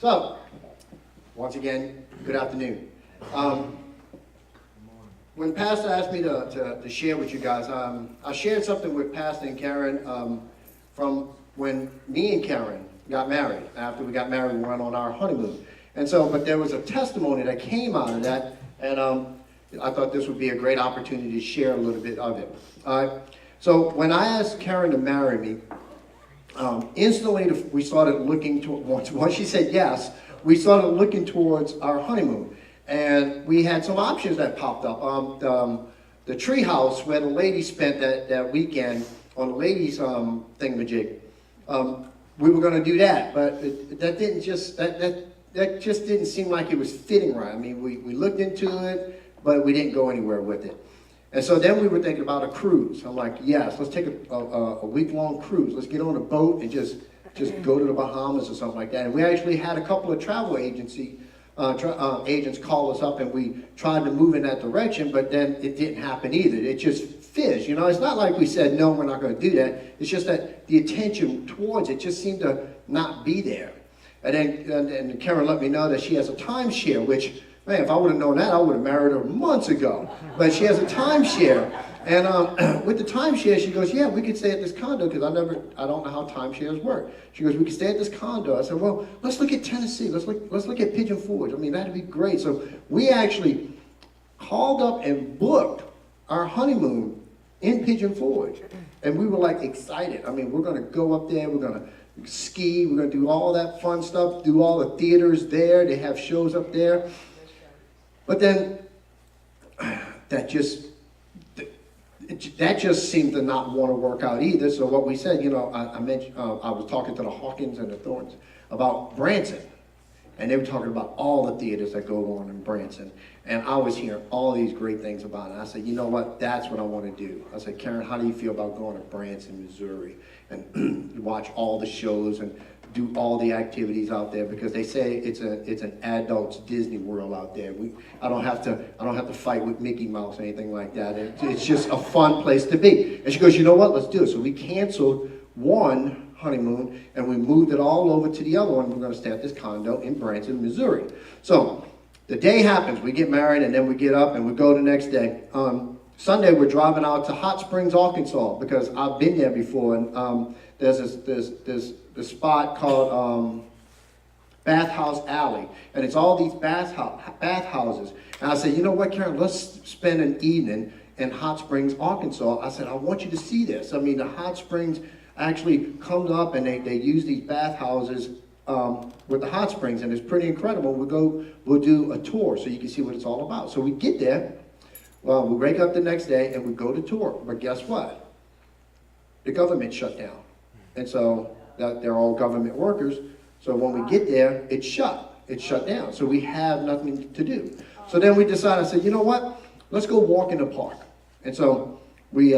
So, once again, good afternoon. When Pastor asked me to share with you guys, I shared something with Pastor and Karen from when me and Karen got married. After we got married, we went on our honeymoon. And so, but there was a testimony that came out of that, and I thought this would be a great opportunity to share a little bit of it. So when I asked Karen to marry me, instantly we started looking towards, once she said yes, we started looking towards our honeymoon. And we had some options that popped up. The tree house where the ladies spent that weekend on the ladies' thingamajig, we were going to do that, but that just didn't seem like it was fitting right. I mean, we looked into it, but we didn't go anywhere with it. And so then we were thinking about a cruise. I'm like, yes, let's take a week-long cruise. Let's get on a boat and just go to the Bahamas or something like that. And we actually had a couple of travel agents call us up, and we tried to move in that direction, but then it didn't happen either. It just fizzed. You know, it's not like we said, no, we're not going to do that. It's just that the attention towards it just seemed to not be there. And then Karen let me know that she has a timeshare, which, man, if I would have known that, I would have married her months ago. But she has a timeshare. And with the timeshare, she goes, yeah, we could stay at this condo, because I don't know how timeshares work. She goes, we could stay at this condo. I said, well, let's look at Tennessee. Let's look at Pigeon Forge. I mean, that'd be great. So we actually called up and booked our honeymoon in Pigeon Forge. And we were like excited. I mean, we're going to go up there. We're going to ski. We're going to do all that fun stuff, do all the theaters there. They have shows up there. But then that just seemed to not want to work out either. So what we said, you know, I mentioned, I was talking to the Hawkins and the Thorntons about Branson. And they were talking about all the theaters that go on in Branson. And I was hearing all these great things about it. I said, you know what, that's what I want to do. I said, Karen, how do you feel about going to Branson, Missouri, and watch all the shows and do all the activities out there? Because they say it's an adult's Disney World out there. I don't have to fight with Mickey Mouse or anything like that. It's just a fun place to be. And she goes, you know what, let's do it. So we canceled one honeymoon, and we moved it all over to the other one. We're going to stay at this condo in Branson, Missouri. So the day happens, we get married, and then we get up and we go the next day. Sunday, we're driving out to Hot Springs, Arkansas, because I've been there before, and there's this spot called Bathhouse Alley, and it's all these bathhouses. And I said, you know what, Karen, let's spend an evening in Hot Springs, Arkansas. I said, I want you to see this. I mean, the Hot Springs actually comes up, and they use these bathhouses with the hot springs, and it's pretty incredible. We'll do a tour so you can see what it's all about. So we get there, well, we wake up the next day and we go to tour. But guess what? The government shut down. And so they're all government workers. So when we get there, it's shut. It's shut down. So we have nothing to do. So then we decided, I said, you know what? Let's go walk in the park. And so we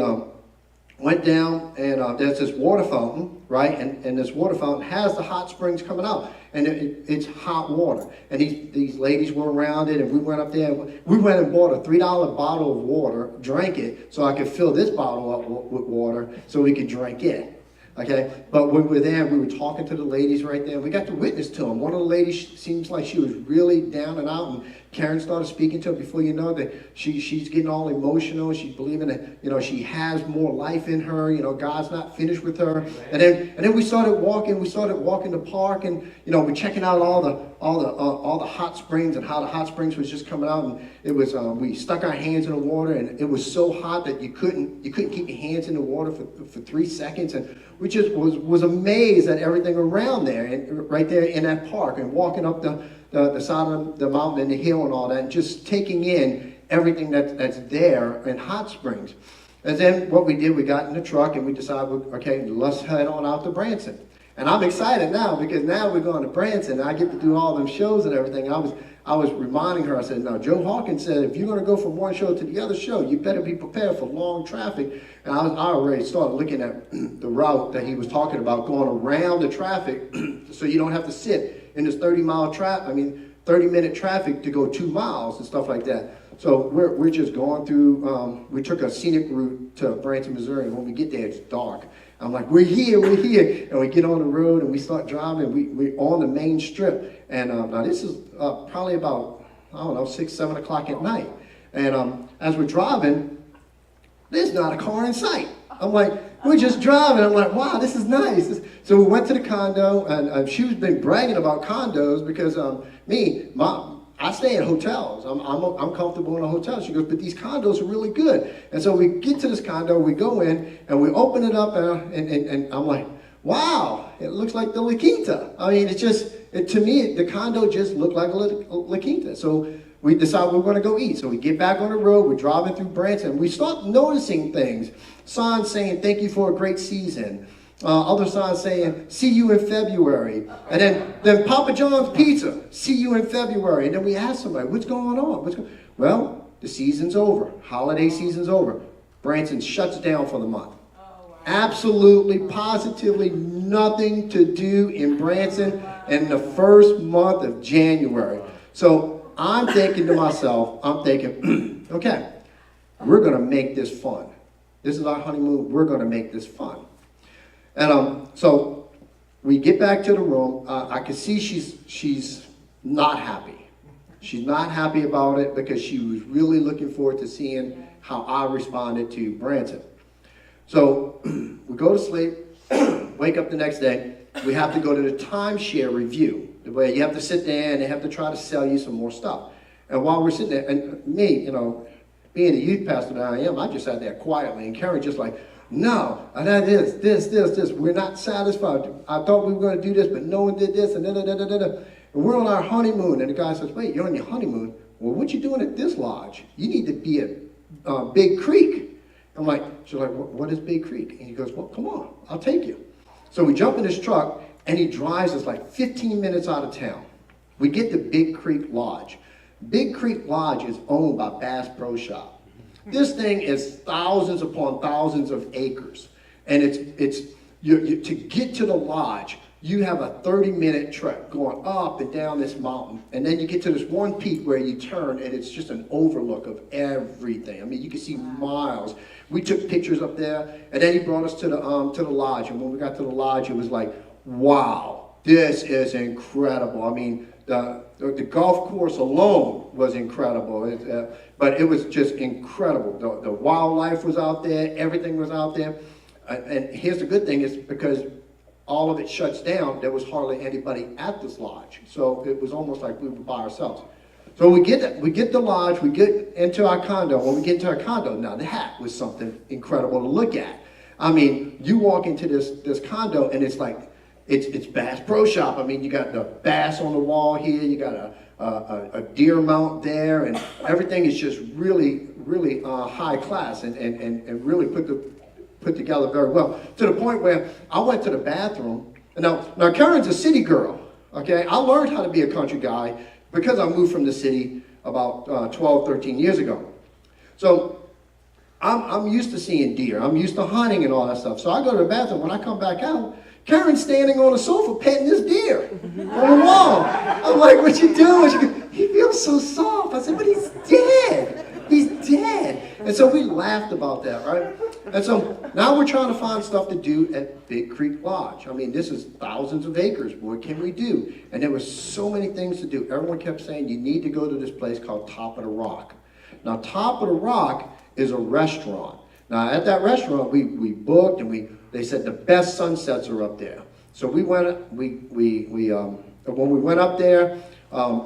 went down, and there's this water fountain, right? And this water fountain has the hot springs coming out, and it's hot water. And these ladies were around it, and we went up there. We went and bought a $3 bottle of water, drank it, so I could fill this bottle up with water so we could drink it. Okay, but when we were there, we were talking to the ladies right there. We got to witness to them. One of the ladies seems like she was really down and out, and Karen started speaking to her. Before you know that, she's getting all emotional. She's believing that, you know, she has more life in her. You know, God's not finished with her. And then we started walking. We started walking the park, and you know, we're checking out all the hot springs, and how the hot springs was just coming out. And it was we stuck our hands in the water, and it was so hot that you couldn't keep your hands in the water for 3 seconds. And we just was amazed at everything around there, and right there in that park, and walking up the side of the mountain and the hill and all that, and just taking in everything that's there in Hot Springs. And then what we did, we got in the truck and we decided, okay, let's head on out to Branson. And I'm excited now, because now we're going to Branson, and I get to do all them shows and everything. I was reminding her, I said, no, Joe Hawkins said, if you're going to go from one show to the other show, you better be prepared for long traffic. And I already started looking at the route that he was talking about, going around the traffic so you don't have to sit in this 30-minute traffic to go 2 miles and stuff like that. So we're just going through, we took a scenic route to Branson, Missouri, and when we get there, it's dark. I'm like, we're here. And we get on the road and we start driving. We're on the main strip. And now this is probably about, I don't know, 6, 7 o'clock at night. And as we're driving, there's not a car in sight. I'm like, we're just driving. I'm like, wow, this is nice. So we went to the condo, and she's been bragging about condos because I stay in hotels. I'm comfortable in a hotel. She goes, but these condos are really good. And so we get to this condo, we go in, and we open it up, and I'm like, wow, it looks like the La Quinta. I mean, to me, the condo just looked like a La Quinta. So we decide we're going to go eat. So we get back on the road, we're driving through Branson, we start noticing things. Signs saying, thank you for a great season. Other signs saying, see you in February. And then Papa John's Pizza, see you in February. And then we ask somebody, what's going on? Well, the season's over. Holiday season's over. Branson shuts down for the month. Oh, wow. Absolutely, positively nothing to do in Branson in the first month of January. So I'm thinking to myself, okay, we're going to make this fun. This is our honeymoon. We're going to make this fun. And so we get back to the room. I can see she's not happy. She's not happy about it because she was really looking forward to seeing how I responded to Branson. So we go to sleep, wake up the next day. We have to go to the timeshare review, where you have to sit there and they have to try to sell you some more stuff. And while we're sitting there, and me, being the youth pastor that I am, I just sat there quietly, and Karen just like, no, that is, this. We're not satisfied. I thought we were going to do this, but no one did this, and da-da-da-da-da. And we're on our honeymoon, and the guy says, wait, you're on your honeymoon? Well, what you doing at this lodge? You need to be at Big Creek. I'm like, she's like, what is Big Creek? And he goes, well, come on, I'll take you. So we jump in his truck, and he drives us like 15 minutes out of town. We get to Big Creek Lodge. Big Creek Lodge is owned by Bass Pro Shop. This thing is thousands upon thousands of acres. And to get to the lodge, you have a 30-minute trek going up and down this mountain. And then you get to this one peak where you turn, and it's just an overlook of everything. I mean, you can see miles. We took pictures up there, and then he brought us to the lodge. And when we got to the lodge, it was like, wow, this is incredible. I mean, the golf course alone was incredible, but it was just incredible. The wildlife was out there, everything was out there. And here's the good thing is because all of it shuts down, there was hardly anybody at this lodge. So it was almost like we were by ourselves. So we get the lodge, we get into our condo. When we get into our condo, now that was something incredible to look at. I mean, you walk into this condo and it's like, it's Bass Pro Shop. I mean, you got the bass on the wall here, you got a deer mount there, and everything is just really, really high class and really put together very well. To the point where I went to the bathroom. Now Karen's a city girl, okay? I learned how to be a country guy because I moved from the city about 12, 13 years ago. So I'm used to seeing deer. I'm used to hunting and all that stuff. So I go to the bathroom. When I come back out, Karen's standing on the sofa petting this deer on the wall. I'm like, what you doing? She goes, he feels so soft. I said, but he's dead. He's dead. And so we laughed about that, right? And so now we're trying to find stuff to do at Big Creek Lodge. I mean, this is thousands of acres. What can we do? And there was so many things to do. Everyone kept saying, you need to go to this place called Top of the Rock. Now, Top of the Rock is a restaurant. Now, at that restaurant, we booked, and they said the best sunsets are up there. So we went. When we went up there,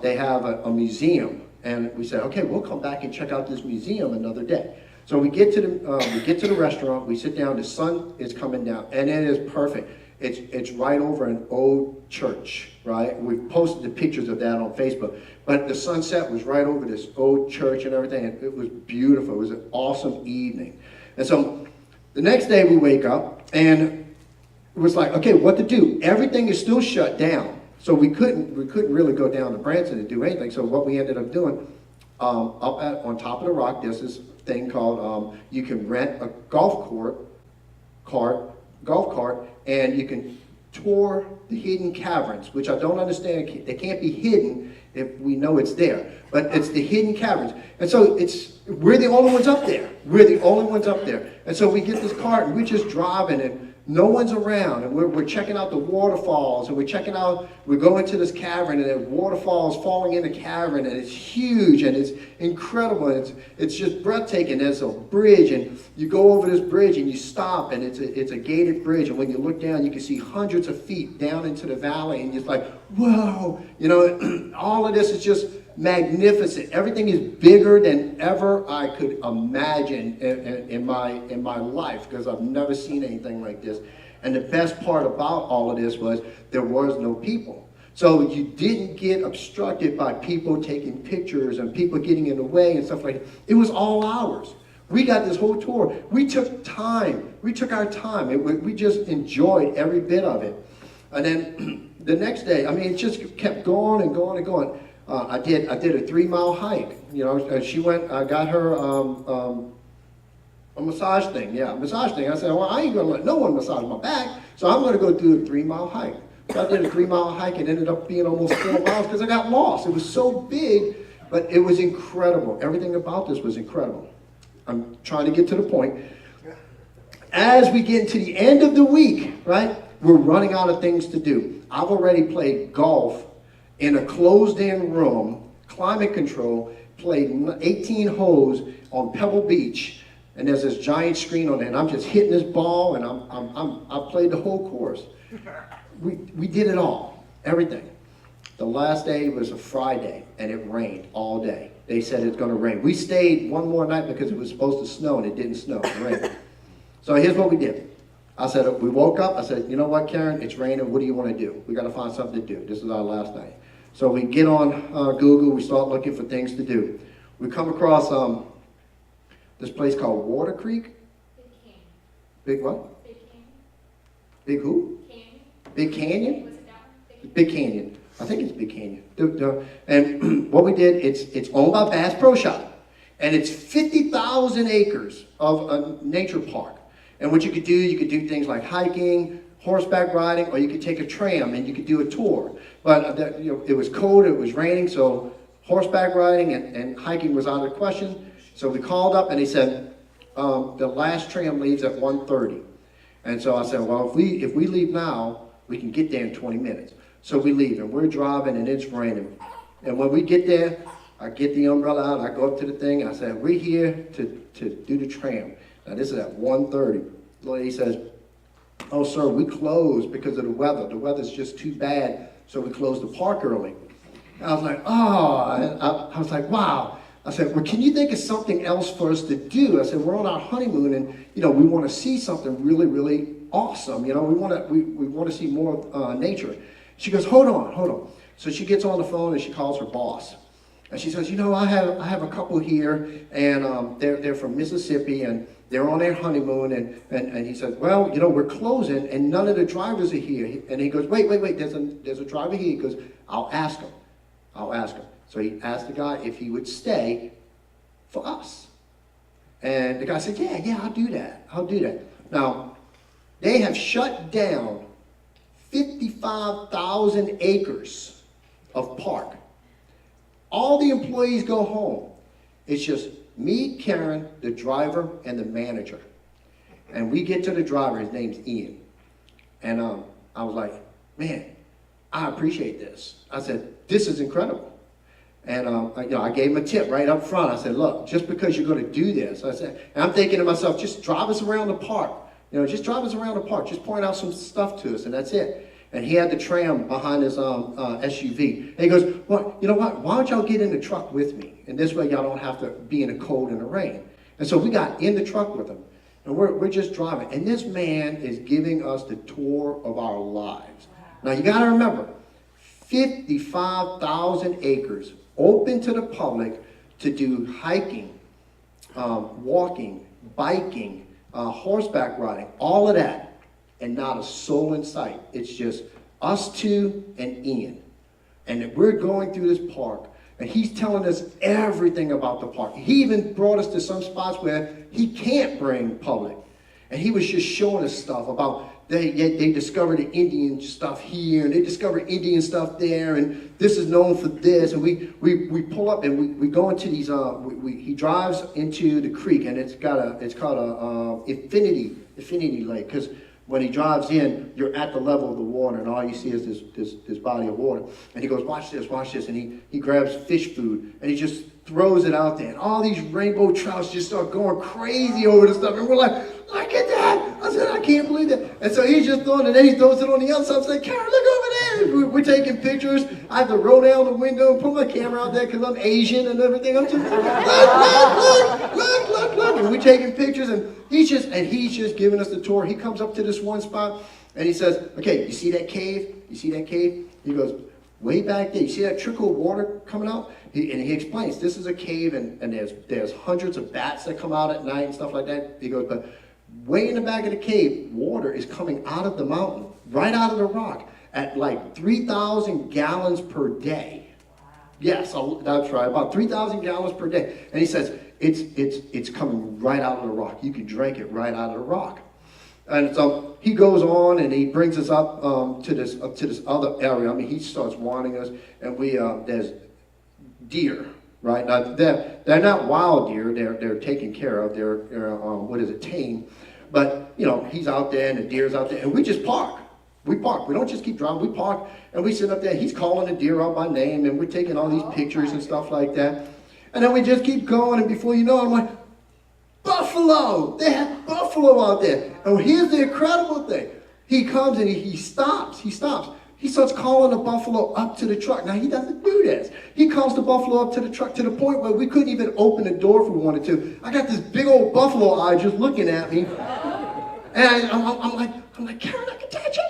they have a museum, and we said, okay, we'll come back and check out this museum another day. So we get to the restaurant. We sit down. The sun is coming down, and it is perfect. It's right over an old church, right? We've posted the pictures of that on Facebook. But the sunset was right over this old church and everything. And it was beautiful. It was an awesome evening. And so the next day we wake up, and it was like, okay, what to do? Everything is still shut down. So we couldn't really go down to Branson and do anything. So what we ended up doing, on Top of the Rock, there's this thing called, you can rent a golf cart, and you can tour the hidden caverns, which I don't understand. They can't be hidden if we know it's there. But it's the hidden caverns. And so we're the only ones up there. We're the only ones up there. And so we get this cart and we're just driving and no one's around. And we're checking out the waterfalls and we're going to this cavern and the waterfalls falling in the cavern and it's huge and it's incredible. And it's just breathtaking. There's a bridge and you go over this bridge and you stop and it's a gated bridge. And when you look down, you can see hundreds of feet down into the valley and it's like, whoa, all of this is just magnificent. Everything is bigger than ever I could imagine in my life because I've never seen anything like this. And the best part about all of this was there was no people. So you didn't get obstructed by people taking pictures and people getting in the way and stuff like that. It was all ours. We got this whole tour. We took time. We took our time. We just enjoyed every bit of it. And then the next day, it just kept going and going and going. I did a 3-mile hike. She went. I got her a massage thing. Yeah, a massage thing. I said, well, I ain't gonna let no one massage my back, so I'm gonna go do a 3-mile hike. So I did a 3-mile hike and ended up being almost 4 miles because I got lost. It was so big, but it was incredible. Everything about this was incredible. I'm trying to get to the point. As we get into the end of the week, right, we're running out of things to do. I've already played golf in a closed-in room, climate control, played 18 holes on Pebble Beach, and there's this giant screen on there, and I'm just hitting this ball, and I played the whole course. We did it all, everything. The last day was a Friday, and it rained all day. They said it's going to rain. We stayed one more night because it was supposed to snow, and it didn't snow. It rained. So here's what we did. I said, we woke up. I said, you know what, Karen? It's raining. What do you want to do? We got to find something to do. This is our last night. So we get on Google. We start looking for things to do. We come across this place called Water Creek. Big Canyon. Big what? Big Canyon. Big who? Canyon. Big Canyon? Was it that one? Big Canyon. I think it's Big Canyon. And what we did, it's owned by Bass Pro Shop. And it's 50,000 acres of a nature park. And what you could do things like hiking, horseback riding, or you could take a tram and you could do a tour. But it was cold, it was raining, so horseback riding and hiking was out of the question. So we called up and they said, the last tram leaves at 1:30. And so I said, well, if we leave now, we can get there in 20 minutes. So we leave and we're driving and it's raining. And when we get there, I get the umbrella out, I go up to the thing, I said, we're here to do the tram. Now this is at 1:30. The lady says, oh, sir, we closed because of the weather. The weather's just too bad, so we closed the park early. And I was like, oh, I was like, wow. I said, well, can you think of something else for us to do? I said, we're on our honeymoon, and we want to see something really, really awesome. We want to see more nature. She goes, hold on. So she gets on the phone and she calls her boss. And she says, I have a couple here, and they're from Mississippi, and they're on their honeymoon, and he says, well, we're closing, and none of the drivers are here. And he goes, wait, there's a driver here. He goes, I'll ask him. So he asked the guy if he would stay for us. And the guy said, yeah, I'll do that. Now, they have shut down 55,000 acres of park. All the employees go home. It's just me, Karen, the driver, and the manager. And we get to the driver. His name's Ian. And I was like, man, I appreciate this. I said, this is incredible. And I gave him a tip right up front. I said, look, just because you're going to do this, I said, and I'm thinking to myself, just drive us around the park. Just drive us around the park. Just point out some stuff to us, and that's it. And he had the tram behind his SUV. And he goes, well, you know what? Why don't y'all get in the truck with me? And this way y'all don't have to be in the cold and the rain. And so we got in the truck with him. And we're just driving. And this man is giving us the tour of our lives. Now you got to remember, 55,000 acres open to the public to do hiking, walking, biking, horseback riding, all of that. And not a soul in sight. It's just us two and Ian. And we're going through this park, and he's telling us everything about the park. He even brought us to some spots where he can't bring public. And he was just showing us stuff about they discovered the Indian stuff here, and they discovered Indian stuff there, and this is known for this. And we pull up and we go into these. He drives into the creek, and it's called a infinity lake, because when he drives in, you're at the level of the water, and all you see is this body of water. And he goes, watch this, and he grabs fish food, and he just throws it out there, and all these rainbow trouts just start going crazy over the stuff, and we're like, look at that! I said, I can't believe that. And so he's just throwing it, and then he throws it on the other side. I'm saying, Karen, look over there! We're taking pictures. I have to roll down the window and put my camera out there because I'm Asian and everything. I'm just, look, and we're taking pictures, and he's just giving us the tour. He comes up to this one spot, and he says, okay, you see that cave? You see that cave? He goes, way back there, you see that trickle of water coming out? And he explains, this is a cave, and there's hundreds of bats that come out at night and stuff like that. He goes, but way in the back of the cave, water is coming out of the mountain, right out of the rock, at like 3,000 gallons per day. Yes, that's right, about 3,000 gallons per day. And he says, it's coming right out of the rock. You can drink it right out of the rock. And so he goes on, and he brings us up to this other area. I mean, he starts warning us, and there's deer, right? Now, they're not wild deer. They're taken care of. They're tame. But he's out there, and the deer's out there, and we just park. We park. We don't just keep driving. We park, and we sit up there. He's calling the deer out by name, and we're taking all these pictures and stuff like that. And then we just keep going, and before you know it, I'm like, buffalo! They have buffalo out there. And here's the incredible thing. He comes and he stops. He starts calling the buffalo up to the truck. Now, he doesn't do this. He calls the buffalo up to the truck to the point where we couldn't even open the door if we wanted to. I got this big old buffalo eye just looking at me. And I'm like, Karen, I can touch it.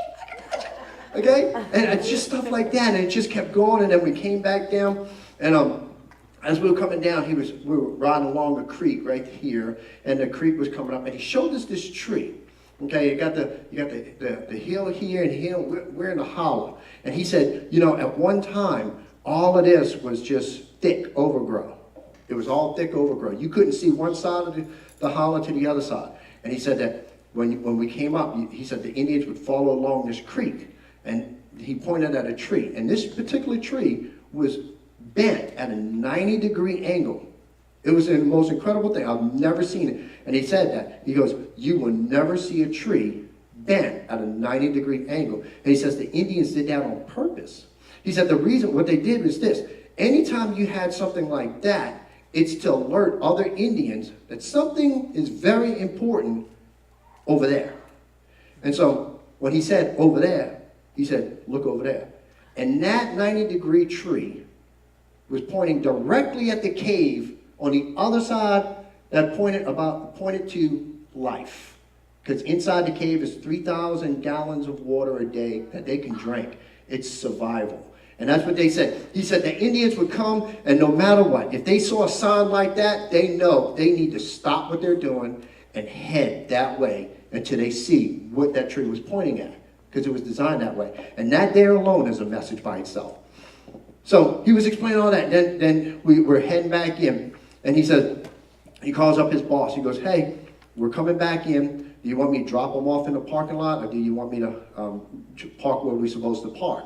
Okay? And it's just stuff like that. And it just kept going. And then we came back down. And as we were coming down, we were riding along a creek right here. And the creek was coming up. And he showed us this tree. Okay, you got the hill here and here. We're in the hollow. And he said, at one time, all of this was just thick overgrowth. It was all thick overgrowth. You couldn't see one side of the hollow to the other side. And he said that when we came up, he said the Indians would follow along this creek. And he pointed at a tree. And this particular tree was bent at a 90-degree angle. It was the most incredible thing. I've never seen it. And he said that. He goes, you will never see a tree bent at a 90-degree angle. And he says the Indians did that on purpose. He said the reason, what they did was this. Anytime you had something like that, it's to alert other Indians that something is very important over there. And so when he said over there, he said, look over there. And that 90-degree tree was pointing directly at the cave on the other side that pointed to life. Because inside the cave is 3,000 gallons of water a day that they can drink. It's survival. And that's what they said. He said the Indians would come, and no matter what, if they saw a sign like that, they know they need to stop what they're doing and head that way until they see what that tree was pointing at. Because it was designed that way. And that there alone is a message by itself. So he was explaining all that. Then we were heading back in. And he says, he calls up his boss. He goes, hey, we're coming back in. Do you want me to drop them off in the parking lot? Or do you want me to park where we're supposed to park?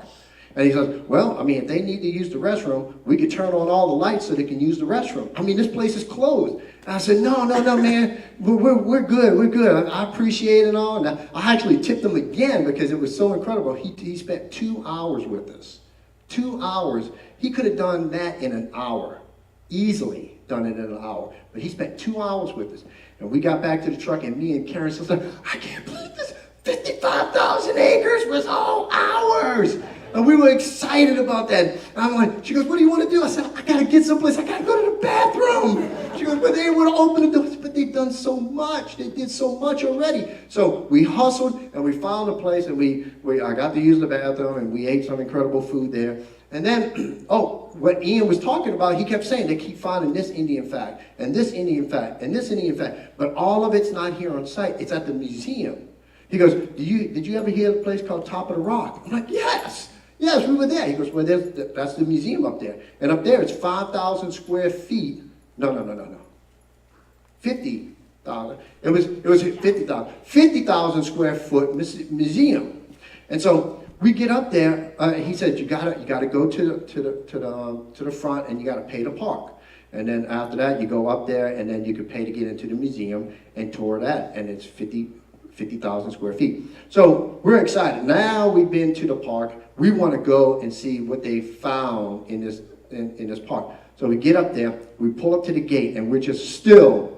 And he says, well, I mean, if they need to use the restroom, we could turn on all the lights so they can use the restroom. I mean, this place is closed. And I said, no, man. We're good. I appreciate it all. And I actually tipped him again because it was so incredible. He spent 2 hours with us. 2 hours. He could have done that in an hour. Easily done it in an hour. But he spent 2 hours with us. And we got back to the truck, and me and Karen said, I can't believe this. 55,000 acres was all ours. And we were excited about that. And I'm like, she goes, what do you want to do? I said, I got to get someplace. I got to go to the bathroom. She goes, but they would open the doors. But they've done so much. They did so much already. So we hustled, and we found a place, and I got to use the bathroom, and we ate some incredible food there. And then, what Ian was talking about, he kept saying they keep finding this Indian fact, and this Indian fact, and this Indian fact. But all of it's not here on site. It's at the museum. He goes, did you ever hear of a place called Top of the Rock? I'm like, yes, we were there. He goes, well, that's the museum up there. And up there, it's 5,000 square feet. No. 50 50,000. It was 50,000. 50,000 square foot museum. And so we get up there. He said, you gotta go to the front, and you gotta pay to park. And then after that, you go up there, and then you could pay to get into the museum and tour that. And it's 50,000 square feet. So we're excited. Now we've been to the park. We want to go and see what they found in this park. So we get up there, we pull up to the gate, and we're just still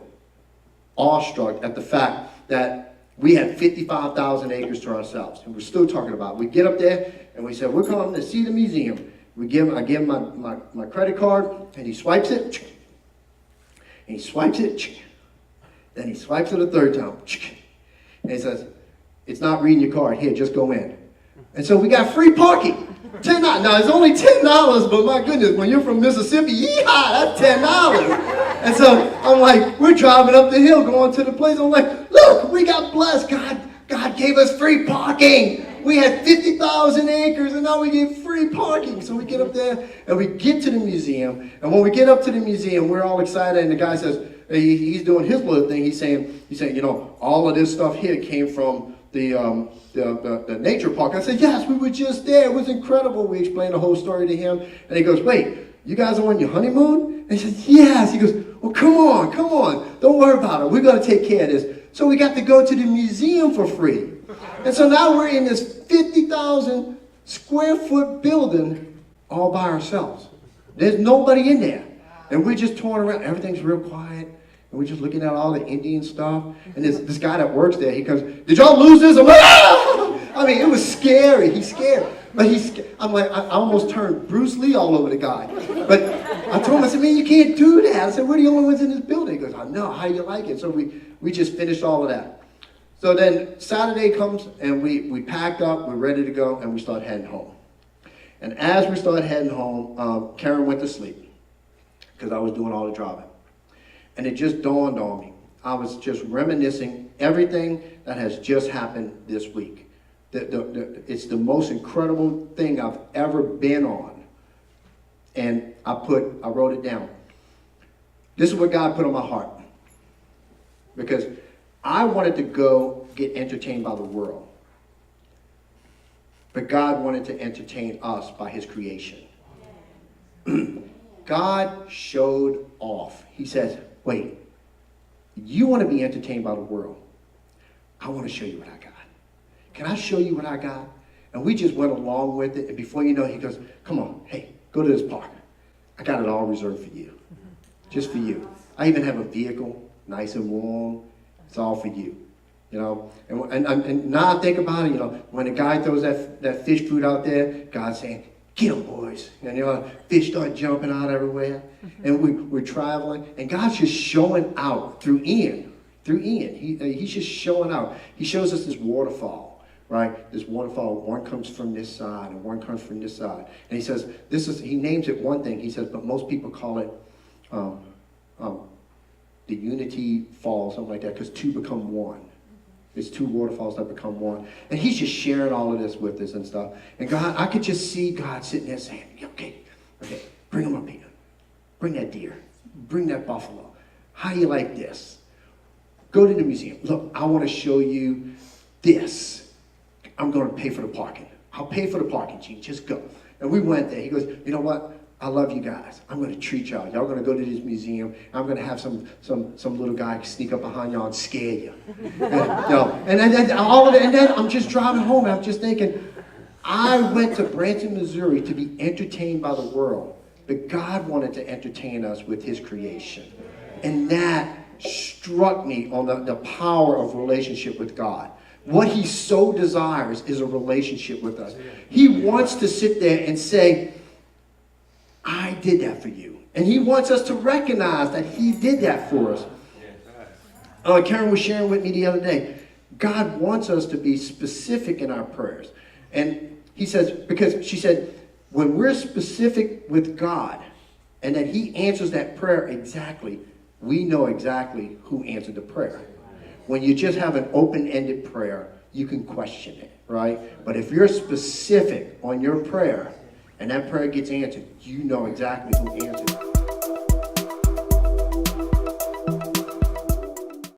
awestruck at the fact that we had 55,000 acres to ourselves. And we're still talking about it. We get up there, and we said, we're coming to see the museum. I give him my credit card, and he swipes it, and he swipes it, then he swipes it a third time, and he says, it's not reading your card. Here, just go in. And so we got free parking. $10. Now, it's only $10, but my goodness, when you're from Mississippi, yeehaw, that's $10. And so I'm like, we're driving up the hill, going to the place. I'm like, look, we got blessed. God gave us free parking. We had 50,000 acres, and now we get free parking. So we get up there, and we get to the museum. And when we get up to the museum, we're all excited. And the guy says, he's doing his little thing. He's saying, you know, all of this stuff here came from the nature park. I said, yes, we were just there. It was incredible. We explained the whole story to him. And he goes, wait, you guys are on your honeymoon? And he says, yes. He goes, well, come on. Don't worry about it. We're going to take care of this. So we got to go to the museum for free. And so now we're in this 50,000 square foot building all by ourselves. There's nobody in there. And we're just touring around. Everything's real quiet. And we're just looking at all the Indian stuff. And this guy that works there, he comes, did y'all lose this? I'm like, ah! I mean, it was scary. He's scared. But I'm like, I almost turned Bruce Lee all over the guy. But I told him, I said, man, you can't do that. I said, we're the only ones in this building. He goes, I know, how do you like it? So we just finished all of that. So then Saturday comes, and we packed up, we're ready to go, and we start heading home. And as we started heading home, Karen went to sleep because I was doing all the driving. And it just dawned on me. I was just reminiscing everything that has just happened this week. It's the most incredible thing I've ever been on. And I wrote it down. This is what God put on my heart. Because I wanted to go get entertained by the world. But God wanted to entertain us by his creation. God showed off. He says, wait, you want to be entertained by the world? I want to show you what I got. Can I show you what I got? And we just went along with it. And before you know it, he goes, come on, hey, go to this park. I got it all reserved for you. Just for you. I even have a vehicle, nice and warm. It's all for you. You know, and now I think about it, you know, when the guy throws that fish food out there, God's saying, get them, boys. And, you know, fish start jumping out everywhere. And we're traveling. And God's just showing out through Ian. He's just showing out. He shows us this waterfall, right? This waterfall, one comes from this side and one comes from this side. And he says, he names it one thing. He says, but most people call it the unity fall, something like that, because two become one. It's two waterfalls that become one. And he's just sharing all of this with us and stuff. And God, I could just see God sitting there saying, okay, bring them up here. Bring that deer. Bring that buffalo. How do you like this? Go to the museum. Look, I want to show you this. I'm going to pay for the parking. I'll pay for the parking, Gene. Just go. And we went there. He goes, you know what? I love you guys. I'm going to treat y'all. Y'all going to go to this museum. I'm going to have some little guy sneak up behind y'all and scare you. And all of it. And then I'm just driving home, and I'm just thinking, I went to Branson, Missouri to be entertained by the world. But God wanted to entertain us with his creation. And that struck me on the power of relationship with God. What he so desires is a relationship with us. He wants to sit there and say, I did that for you. And he wants us to recognize that he did that for us. Karen was sharing with me the other day. God wants us to be specific in our prayers. And he says, because she said, when we're specific with God and that he answers that prayer exactly, we know exactly who answered the prayer. When you just have an open-ended prayer, you can question it, right? But if you're specific on your prayer, and that prayer gets answered, you know exactly who answered it.